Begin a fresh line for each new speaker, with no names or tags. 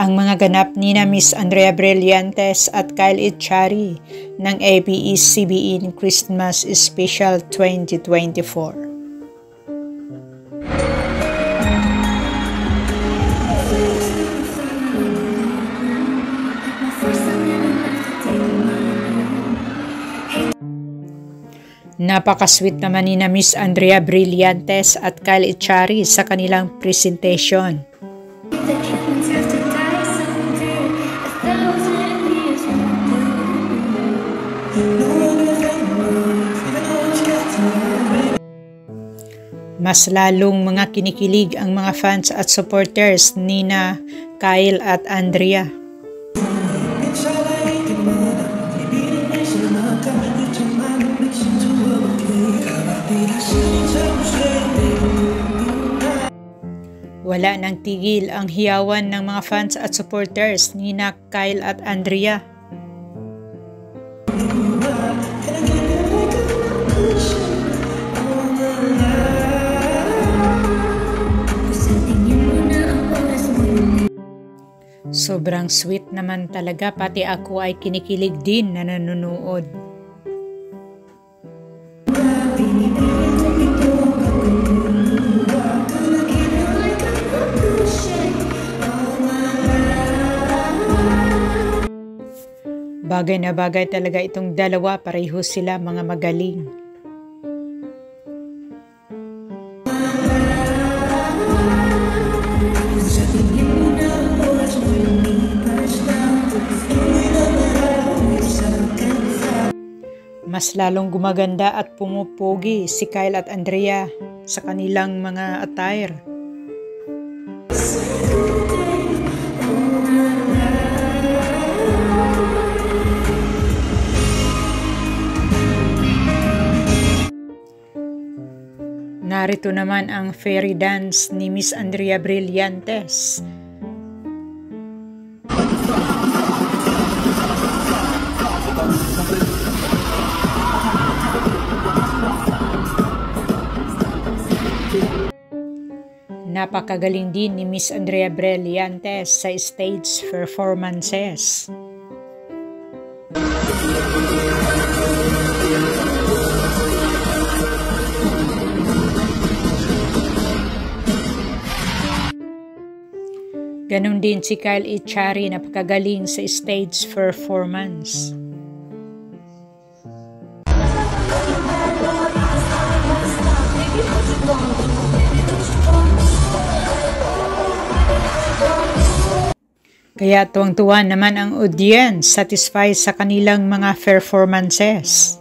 ang mga ganap ni na Miss Andrea Brillantes at Kyle Echari ng ABS-CBN Christmas Special 2024. Napaka-sweet naman ni na Miss Andrea Brillantes at Kyle Echari sa kanilang presentation. Mas lalong mga kinikilig ang mga fans at supporters ni na Kyle at Andrea. Wala nang tigil ang hiyawan ng mga fans at supporters ni na Kyle at Andrea. Sobrang sweet naman talaga, pati ako ay kinikilig din na nanonood. Bagay na bagay talaga itong dalawa, pareho sila mga magaling. Mas lalong gumaganda at pumupugi si Kyle at Andrea sa kanilang mga attire. Narito naman ang fairy dance ni Miss Andrea Brillantes. Napakagaling din ni Miss Andrea Brillantes sa stage performances. Ganon din si Kyle Echari, napakagaling sa stage performance. Kaya tuwang-tuwa naman ang audience, satisfied sa kanilang mga performances.